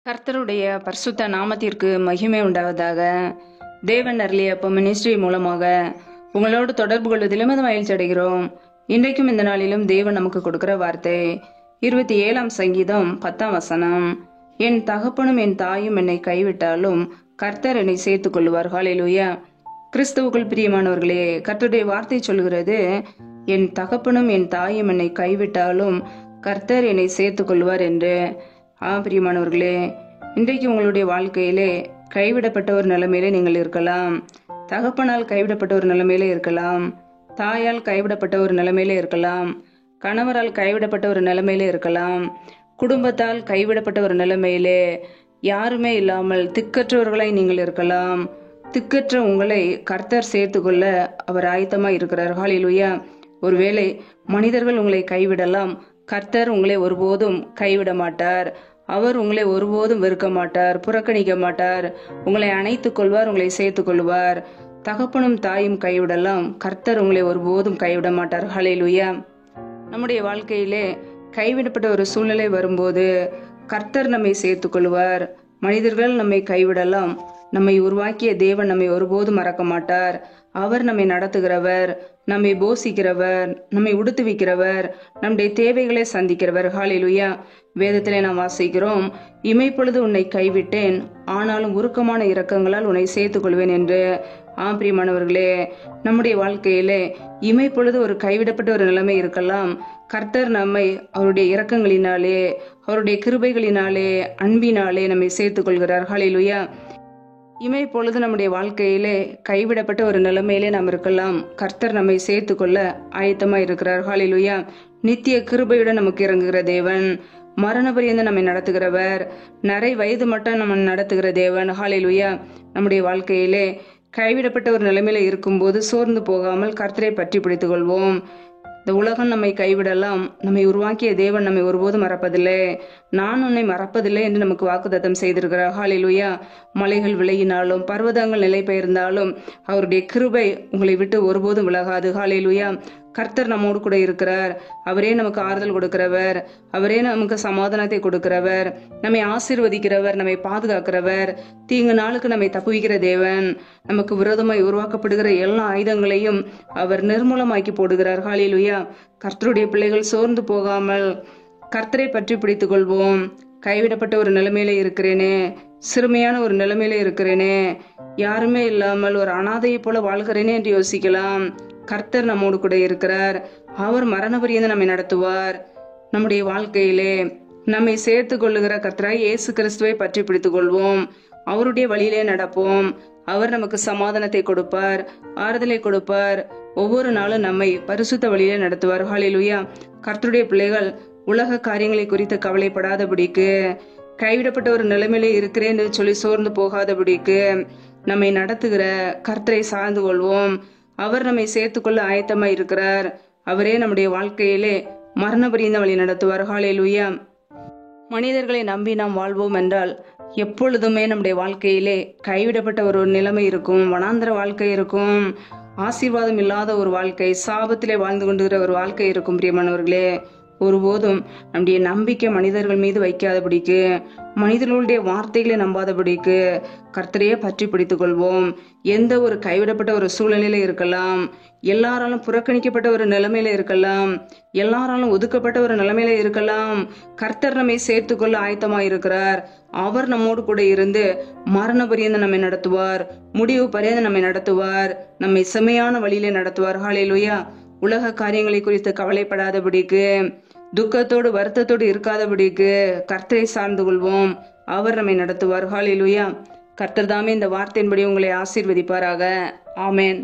கர்த்தருடைய பரிசுத்த நாமத்திற்கு மகிமை உண்டாவதாக. தேவன் அருளிய மினிஸ்ட்ரி மூலமாக உங்களோடு தொடர்பு கொள்வதிலும் மகிழ்ச்சி அடைகிறோம். இன்றைக்கும் இந்த நாளிலும் தேவன் நமக்கு கொடுக்கிற வார்த்தை 27ஆம் சங்கீதம் 10ஆம் வசனம். என் தகப்பனும் என் தாயும் என்னை கைவிட்டாலும் கர்த்தர் என்னை சேர்த்துக் கொள்வார். ஹல்லேலூயா. கிறிஸ்துவுக்குள் பிரியமானவர்களே, கர்த்தருடைய வார்த்தை சொல்கிறது, என் தகப்பனும் என் தாயும் என்னை கைவிட்டாலும் கர்த்தர் என்னை சேர்த்துக் கொள்வார் என்று. பிரியமானவர்களே, இன்றைக்கு உங்களுடைய வாழ்க்கையிலே கைவிடப்பட்ட ஒரு நிலைமையிலே நீங்கள் இருக்கலாம். தகப்பனால் கைவிடப்பட்ட ஒரு நிலைமையிலே இருக்கலாம். தாயால் கைவிடப்பட்ட ஒரு நிலைமையிலே இருக்கலாம். கணவரால் கைவிடப்பட்ட ஒரு நிலைமையிலே இருக்கலாம். குடும்பத்தால் கைவிடப்பட்ட ஒரு நிலைமையிலே யாருமே இல்லாமல் திக்கற்றவர்களாய் நீங்கள் இருக்கலாம். திக்கற்ற உங்களை கர்த்தர் சேர்த்துக்கொள்ள அவர் ஆயத்தமா இருக்கிறார். ஹல்லேலூயா. ஒருவேளை மனிதர்கள் உங்களை கைவிடலாம், கர்த்தர் உங்களை ஒருபோதும் கைவிட மாட்டார். அவர் உங்களை ஒருபோதும் வெறுக்க மாட்டார், புறக்கணிக்க மாட்டார். உங்களை அணைத்துக் கொள்வார், உங்களை சேர்த்துக் கொள்வார். தகப்பனும் தாயும் கைவிடலாம், கர்த்தர் உங்களை ஒருபோதும் கைவிட மாட்டார். ஹல்லேலூயா. நம்முடைய வாழ்க்கையிலே கைவிடப்பட்ட ஒரு சூழ்நிலை வரும்போது கர்த்தர் நம்மை சேர்த்துக் கொள்வார். மனிதர்கள் நம்மை கைவிடலாம், நம்மை உருவாக்கிய தேவன் நம்மை ஒருபோதும் மறக்க மாட்டார். அவர் நம்மை நடத்துகிறவர், நம்மை போஷிக்கிறவர், நம்மை உடுத்துவிக்கிறவர், நம்முடைய தேவைகளை சந்திக்கிறவர். ஹல்லேலூயா. வேதத்திலே நாம் வாசிக்கிறோம், இமைப்பொழுது உன்னை கைவிட்டேன், ஆனாலும் உருக்கமான இரக்கங்களால் உன்னை சேர்த்துக் கொள்வேன் என்று. பிரியமானவர்களே, நம்முடைய வாழ்க்கையிலே இமைப்பொழுது ஒரு கைவிடப்பட்ட ஒரு நிலைமை இருக்கலாம். கர்த்தர் நம்மை அவருடைய இரக்கங்களினாலே, அவருடைய கிருபைகளினாலே, அன்பினாலே நம்மை சேர்த்துக் கொள்கிறார். ஹல்லேலூயா. இமை பொழுது நம்முடைய வாழ்க்கையிலே கைவிடப்பட்ட ஒரு நிலைமையிலே நாம் இருக்கலாம். கர்த்தர் நம்மை சேர்த்து கொள்ள ஆயத்தமா இருக்கிறார். ஹல்லேலூயா. நித்திய கிருபையுடன் நமக்கு இறங்குகிற தேவன், மரண பரியந்த நம்மை நடத்துகிறவர், நிறை வயது மட்டும் நம்ம நடத்துகிற தேவன். ஹல்லேலூயா. நம்முடைய வாழ்க்கையிலே கைவிடப்பட்ட ஒரு நிலைமையில இருக்கும்போது சோர்ந்து போகாமல் கர்த்தரை பற்றி பிடித்துக் கொள்வோம். இந்த உலகம் நம்மை கைவிடலாம், நம்மை உருவாக்கிய தேவன் நம்மை ஒருபோதும் மறப்பதில்லை. நான் உன்னை மறப்பதில்லை என்று நமக்கு வாக்குத்தத்தம் செய்திருக்கிறார். ஹல்லேலூயா. மலைகள் விலகினாலும், பர்வதங்கள் நிலை பெயர்ந்தாலும் அவருடைய கிருபை உங்களை விட்டு ஒருபோதும் விலகாது. ஹல்லேலூயா. கர்த்தர் நம்மோடு கூட இருக்கிறார். அவரே நமக்கு ஆறுதல் கொடுக்கிறவர், அவரே நமக்கு சமாதானத்தை கொடுக்கிறவர், நம்மை ஆசீர்வதிக்கிறவர், நம்மை பாதுகாக்கிறவர், தீங்கு நாளுக்கு நம்மை தப்புவிக்கிற தேவன். நமக்கு விரோதமாய் உருவாக்கப்படுகிற எல்லா ஆயுதங்களையும் அவர் நிர்மூலமாக்கி போடுகிறார். ஹல்லேலூயா. கர்த்தருடைய பிள்ளைகள் சோர்ந்து போகாமல் கர்த்தரை பற்றி பிடித்துக் கொள்வோம். கைவிடப்பட்ட ஒரு நிலைமையில இருக்கிறேனே, சிறுமையான ஒரு நிலைமையில இருக்கிறேனே, யாருமே இல்லாமல் ஒரு அனாதையை போல வாழ்கிறேனே என்று யோசிக்கலாம். கர்த்தர் நம்மோடு கூட இருக்கிறார். அவர் மரண பரியந்தம் நம்மை நடத்துவார். நம்முடைய வாழ்க்கையிலே நம்மை சேர்த்து கொள்ளுகிற கர்த்தராய் இயேசு கிறிஸ்துவை பற்றி பிடித்துக் கொள்வோம். அவருடைய வழியிலே நடப்போம். அவர் நமக்கு சமாதானத்தை கொடுப்பார், ஆறுதலை கொடுப்பார். ஒவ்வொரு நாளும் நம்மை பரிசுத்த வழியிலே நடத்துவார். ஹல்லேலூயா. கர்த்தருடைய பிள்ளைகள் உலக காரியங்களை குறித்து கவலைப்படாதபடிக்கு, கைவிடப்பட்ட ஒரு நிலைமையிலே இருக்கிறேன் என்று சொல்லி சோர்ந்து போகாதபடிக்கு நம்மை நடத்துகிற கர்த்தரை சார்ந்து கொள்வோம். அவர் நம்மை சேர்த்துக்கொள்ள ஆயத்தமா இருக்கிறார். அவரே நம்முடைய வாழ்க்கையிலே மரண பரியந்த வழி நடத்துவார். ஹல்லேலூயா. மனிதர்களை நம்பி நாம் வாழ்வோம் என்றால் எப்பொழுதுமே நம்முடைய வாழ்க்கையிலே கைவிடப்பட்ட ஒரு நிலைமை இருக்கும், வனாந்தர வாழ்க்கை இருக்கும், ஆசீர்வாதம் இல்லாத ஒரு வாழ்க்கை, சாபத்திலே வாழ்ந்து கொண்டுகிற ஒரு வாழ்க்கை இருக்கும். பிரியமானவர்களே, ஒருபோதும் நம்முடைய நம்பிக்கை மனிதர்கள் மீது வைக்காதபடிக்கு, மனிதர்களுடைய வார்த்தைகளை நம்பாதபடிக்கு கர்த்தரையே பற்றி பிடித்துக் கொள்வோம். எந்த ஒரு கைவிடப்பட்ட ஒரு சூழ்நிலையில இருக்கலாம், எல்லாராலும் புறக்கணிக்கப்பட்ட ஒரு நிலைமையில இருக்கலாம், எல்லாராலும் ஒதுக்கப்பட்ட ஒரு நிலைமையில இருக்கலாம். கர்த்தர் நம்மை சேர்த்துக் கொள்ள ஆயத்தமா இருக்கிறார். அவர் நம்மோடு கூட இருந்து மரண பரியந்த நம்மை நடத்துவார், முடிவு பரியந்த நம்மை நடத்துவார், நம்மை செம்மையான வழியிலே நடத்துவார். ஹல்லேலூயா. உலக காரியங்களை குறித்து கவலைப்படாதபடிக்கு, துக்கத்தோடு வருத்தத்தோடு இருக்காதபடிக்கு கர்த்தரை சார்ந்து கொள்வோம். அவர் நம்மை நடத்துவார். ஹல்லேலூயா. கர்த்தர் தாமே இந்த வார்த்தையின்படி உங்களை ஆசீர்வதிப்பாராக. ஆமேன்.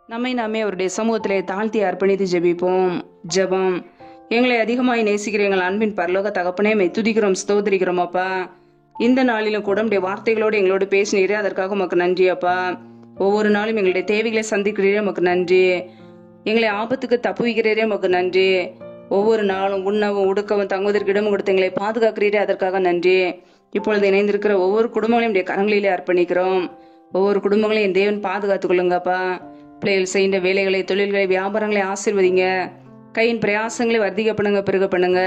நம்மை நாமே அவருடைய சமூகத்திலே தாழ்த்தி அர்ப்பணித்து ஜெபிப்போம். ஜெபம். எங்களை அதிகமாய் நேசிக்கிற எங்கள் அன்பின் பரலோக தகப்பனே, மை துதிக்கிறோம், ஸ்தோத்திரிக்கிறோம் அப்பா. இந்த நாளிலும் கூட உடைய வார்த்தைகளோடு எங்களோடு பேசினீரே, அதற்காக உமக்கு நன்றி அப்பா. ஒவ்வொரு நாளும் எங்களுடைய தேவைகளை சந்திக்கிறீரே, உமக்கு நன்றி. எங்களை ஆபத்துக்கு தப்புவிக்கிறீரே, உமக்கு நன்றி. ஒவ்வொரு நாளும் உண்ணவும் உடுக்கவும் தங்குவதற்கு இடமும் கொடுத்து எங்களை பாதுகாக்கிறீரே, அதற்காக நன்றி. இப்பொழுது இணைந்திருக்கிற ஒவ்வொரு குடும்பங்களையும் எங்களுடைய கரங்களிலே அர்ப்பணிக்கிறோம். ஒவ்வொரு குடும்பங்களையும் என் தேவன் பாதுகாத்துக் கொள்ளுங்கப்பா. பிள்ளைகள் செய்கின்ற வேலைகளை, தொழில்களை, வியாபாரங்களை ஆசீர்வதிங்க. கையின் பிரயாசங்களை வர்த்திக்க பண்ணுங்க, பெருக பண்ணுங்க.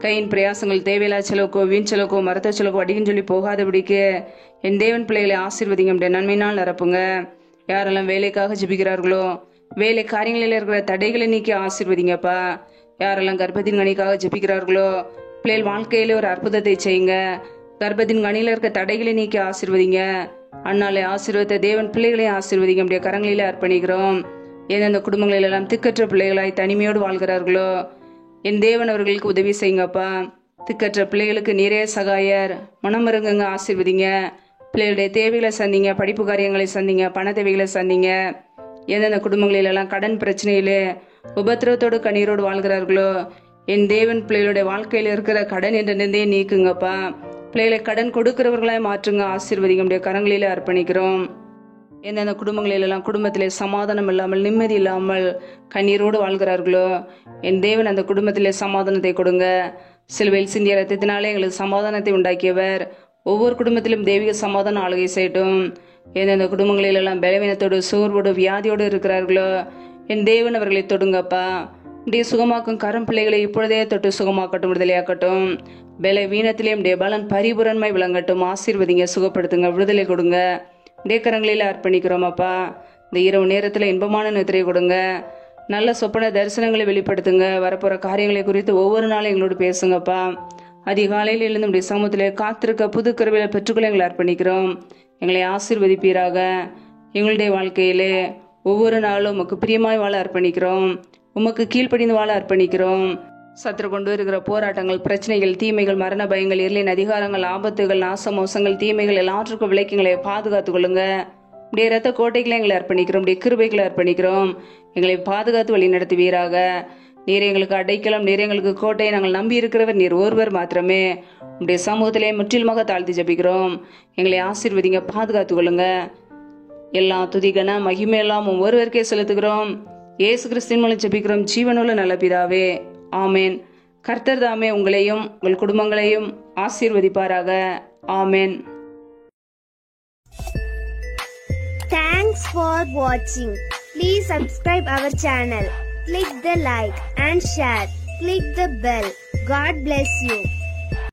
கையின் பிரயாசங்கள் தேவையில்லா செலவுக்கோ வீண் செலவுக்கோ மருத்துவ செலவுக்கோ அடிக்குன்னு சொல்லி போகாதபடிக்கு என் தேவன் பிள்ளைகளை ஆசீர்வதிங்க. அப்படியே நன்மையினால் நிரப்புங்க. யாரெல்லாம் வேலைக்காக ஜெபிக்கிறார்களோ வேலை காரியங்களில் இருக்கிற தடைகளை நீக்கி ஆசீர்வதிங்கப்பா. யாரெல்லாம் கர்ப்பத்தின் கனிக்காக ஜெபிக்கிறார்களோ பிள்ளைகள் வாழ்க்கையில ஒரு அற்புதத்தை செய்யுங்க. கர்ப்பத்தின் கனியில இருக்க தடைகளை நீக்கி ஆசீர்வதிங்க. அண்ணாலே ஆசீர்வதித்த தேவன் பிள்ளைகளை ஆசீர்வதிங்க. அப்படியே கரங்களில அர்ப்பணிக்கிறோம். எந்தெந்த குடும்பங்களில் எல்லாம் திக்கற்ற பிள்ளைகளாய் தனிமையோடு வாழ்கிறார்களோ என் தேவன் அவர்களுக்கு உதவி செய்யுங்கப்பா. திக்கற்ற பிள்ளைகளுக்கு நிறைய சகாயர். மனமருங்குங்க, ஆசீர்வதிங்க. பிள்ளைகளுடைய தேவைகளை சந்திங்க, படிப்பு காரியங்களை சந்திங்க, பண தேவைகளை சந்திங்க. எந்தெந்த குடும்பங்களில் எல்லாம் கடன் பிரச்சனையிலே உபத்திரவத்தோடு கண்ணீரோடு வாழ்கிறார்களோ என் தேவன் பிள்ளைகளுடைய வாழ்க்கையில இருக்கிற கடன் என்ற நிந்தையை நீக்குங்கப்பா. பிள்ளைகளை கடன் கொடுக்கிறவர்களாய் மாற்றுங்க, ஆசீர்வதிங்க. நம்முடைய கரங்களிலே அர்ப்பணிக்கிறோம். எந்தெந்த குடும்பங்களிலெல்லாம் குடும்பத்திலே சமாதானம் இல்லாமல் நிம்மதி இல்லாமல் கண்ணீரோடு வாழ்கிறார்களோ என் தேவன் அந்த குடும்பத்திலே சமாதானத்தை கொடுங்க. சிலுவையில் சிந்திய ரத்தத்தினாலே எங்களுக்கு சமாதானத்தை உண்டாக்கியவர். ஒவ்வொரு குடும்பத்திலும் தெய்வீக சமாதானம் ஆளுகை செய்யட்டும். எந்தெந்த குடும்பங்களிலெல்லாம் பலவீனத்தோடு சோர்வோடு வியாதியோடு இருக்கிறார்களோ என் தேவன் அவர்களை தொடுங்கப்பா. இப்படியே சுகமாக்கும் கரம் பிள்ளைகளை இப்பொழுதே தொட்டு சுகமாக்கட்டும், விடுதலையாக்கட்டும். பலவீனத்திலே நம்முடைய பலன் பரிபூரணமை விளங்கட்டும். ஆசீர்வதிங்க, சுகப்படுத்துங்க, விடுதலை கொடுங்க. கரங்களில் அர்ப்பணிக்கிறோம் அப்பா. இந்த இரவு நேரத்தில் இன்பமான நித்திரை கொடுங்க. நல்ல சொப்பன தரிசனங்களை வெளிப்படுத்துங்க. வரப்போற காரியங்களை குறித்து ஒவ்வொரு நாளும் எங்களோடு பேசுங்கப்பா. அதிகாலையில் எழுந்து நம்முடைய சமூகத்திலே காத்திருக்க புது கருவிகளை பெற்றுக்கொள்ள எங்களை அர்ப்பணிக்கிறோம். எங்களை ஆசீர்வதிப்பீராக. எங்களுடைய வாழ்க்கையிலே ஒவ்வொரு நாளும் உமக்கு பிரியமாய் வாழ அர்ப்பணிக்கிறோம். உமக்கு கீழ்ப்படிந்து வாழ அர்ப்பணிக்கிறோம். சத்துரு கொண்டு வருகிற போராட்டங்கள், பிரச்சனைகள், தீமைகள், மரண பயங்கள், இருளின் அதிகாரங்கள், ஆபத்துகள், நாசமோசங்கள், தீமைகள் எல்லாற்றுக்கும் விளக்கிங்களை பாதுகாத்துக் கொள்ளுங்க. இப்படியே ரத்த கோட்டைகளை எங்களை அர்ப்பணிக்கிறோம். இப்படியே கிருபைகளை அர்ப்பணிக்கிறோம். எங்களை பாதுகாத்து வழி நடத்துவீராக. நீர் எங்களுக்கு அடைக்கலம், நீர் எங்களுக்கு கோட்டை. நாங்கள் நம்பி இருக்கிறவர் நீர் ஒருவர் மாத்திரமே. உடைய சமூகத்திலே முற்றிலுமாக தாழ்த்தி ஜபிக்கிறோம். எங்களை ஆசீர்வதிங்க, பாதுகாத்துக் கொள்ளுங்க. எல்லா துதிகன மகிமையெல்லாம் ஒருவருக்கே செலுத்துகிறோம். இயேசு கிறிஸ்துவின் மூலம் ஜபிக்கிறோம் ஜீவனுள்ள நல்ல பிதாவே, ஆமேன். கர்த்தர் தாமே உங்களையும் உங்கள் குடும்பங்களையும் ஆசீர்வதிப்பாராக. ஆமேன். Thanks for watching. Please subscribe our channel. Click the like and share. Click the bell. God bless you.